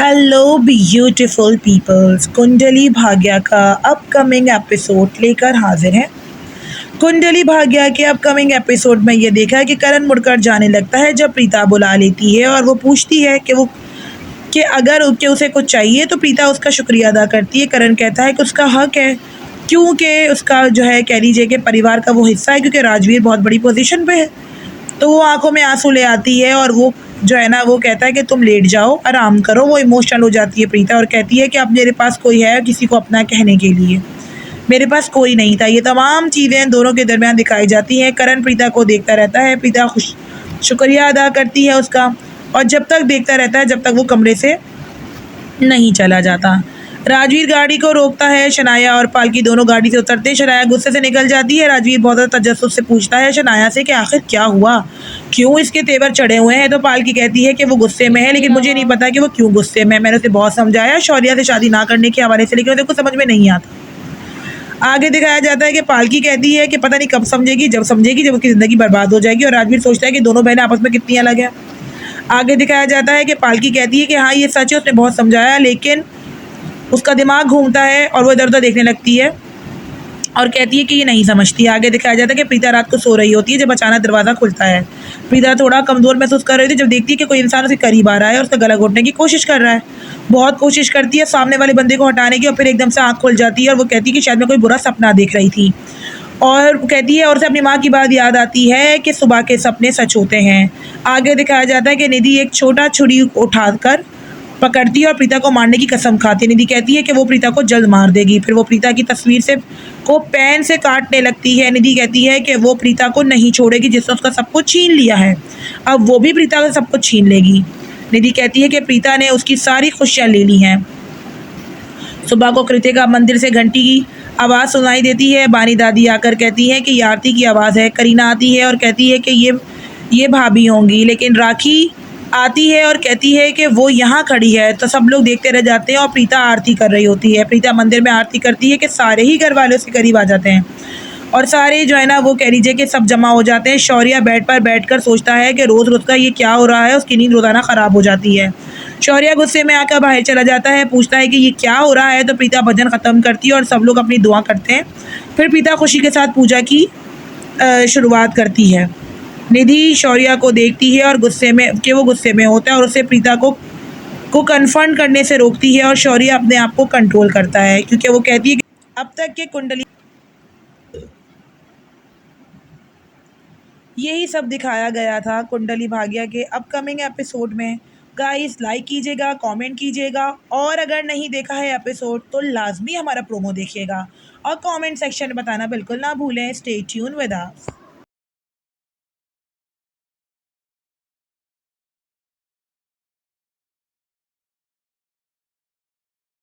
Hello beautiful peoples, Kundali Bhagya का upcoming episode लेकर हाजिर है। कुंडली भाग्य के अपकमिंग एपिसोड में ये देखा है कि करण मुड़कर जाने लगता है जब प्रीता बुला लेती है और वो पूछती है कि अगर उसे कुछ चाहिए तो प्रीता उसका शुक्रिया अदा करती है। करण कहता है कि उसका हक है, क्योंकि उसका जो है कह लीजिए कि परिवार का वो हिस्सा है, क्योंकि राजवीर बहुत बड़ी पोजीशन पे है। तो वो आंखों में आंसू ले आती है और वो जो है ना वो कहता है कि तुम लेट जाओ, आराम करो। वो इमोशनल हो जाती है प्रीता और कहती है कि अब मेरे पास कोई है किसी को अपना कहने के लिए, मेरे पास कोई नहीं था। ये तमाम चीज़ें दोनों के दरमियान दिखाई जाती हैं। करण प्रीता को देखता रहता है, प्रीता शुक्रिया अदा करती है उसका, और जब तक देखता रहता है जब तक वो कमरे से नहीं चला जाता। राजवीर गाड़ी को रोकता है। शनाया और पालकी दोनों गाड़ी से उतरते हैं। शनाया गुस्से से निकल जाती है। राजवीर बहुत ज़्यादा तजस्सुस से पूछता है शनाया से कि आखिर क्या हुआ, क्यों इसके तेवर चढ़े हुए हैं। तो पालकी कहती है कि वो गुस्से में है, लेकिन मुझे नहीं पता कि वो क्यों गुस्से में है। मैंने उसे बहुत समझाया शौर्या से शादी ना करने के हवाले से, लेकिन उसे कुछ समझ में नहीं आता। आगे दिखाया जाता है कि पालकी कहती है कि पता नहीं कब समझेगी, जब उसकी ज़िंदगी बर्बाद हो जाएगी। और राजवीर सोचता है कि दोनों बहनें आपस में कितनी अलग हैं। आगे दिखाया जाता है कि पालकी कहती है कि हाँ ये सच है, उसने बहुत समझाया, लेकिन उसका दिमाग घूमता है और वो इधर उधर देखने लगती है और कहती है कि ये नहीं समझती। आगे दिखाया जाता है कि प्रीता रात को सो रही होती है जब अचानक दरवाज़ा खुलता है। प्रीता थोड़ा कमज़ोर महसूस कर रही थी जब देखती है कि कोई इंसान उसके करीब आ रहा है और उसका गला घोटने की कोशिश कर रहा है। बहुत कोशिश करती है सामने वाले बंदे को हटाने की, और फिर एकदम से आँख खुल जाती है और वो कहती है कि शायद मैं कोई बुरा सपना देख रही थी। और कहती है और उसे अपनी माँ की बात याद आती है कि सुबह के सपने सच होते हैं। आगे दिखाया जाता है कि निधि एक छोटा छुरी उठाकर पकड़ती है और प्रीता को मारने की कसम खाती है। निधि कहती है कि वो प्रीता को जल्द मार देगी। फिर वो प्रीता की तस्वीर को पेन से काटने लगती है। निधि कहती है कि वो प्रीता को नहीं छोड़ेगी जिसने उसका सब कुछ छीन लिया है, अब वो भी प्रीता का सब कुछ छीन लेगी। निधि कहती है कि प्रीता ने उसकी सारी खुशियाँ ले ली हैं। सुबह को कृतिका मंदिर से घंटी की आवाज़ सुनाई देती है। बानी दादी आकर कहती है कि ये आरती की आवाज़ है। करीना आती है और कहती है कि ये भाभी होंगी, लेकिन राखी आती है और कहती है कि वो यहाँ खड़ी है। तो सब लोग देखते रह जाते हैं और प्रीता आरती कर रही होती है। प्रीता मंदिर में आरती करती है कि सारे ही घर वाले उसके करीब आ जाते हैं और सारे जो है ना वो कह लीजिए कि सब जमा हो जाते हैं। शौर्या बेड पर बैठकर सोचता है कि रोज़ रोज़ का ये क्या हो रहा है। उसकी नींद रोज़ाना ख़राब हो जाती है। शौर्या गुस्से में आकर बाहर चला जाता है, पूछता है कि ये क्या हो रहा है। तो प्रीता भजन ख़त्म करती है और सब लोग अपनी दुआ करते हैं। फिर प्रीता खुशी के साथ पूजा की शुरुआत करती है। निधि शौर्या को देखती है और गुस्से में होता है और उसे प्रीता को कन्फर्म करने से रोकती है और शौर्या अपने आप को कंट्रोल करता है, क्योंकि वो कहती है कि अब तक के कुंडली यही सब दिखाया गया था कुंडली भाग्य के अपकमिंग एपिसोड में। गाइस लाइक कीजिएगा, कमेंट कीजिएगा, और अगर नहीं देखा है एपिसोड तो लाजमी हमारा प्रोमो देखिएगा और कमेंट सेक्शन में बताना बिल्कुल ना भूलें। Stay tune with us.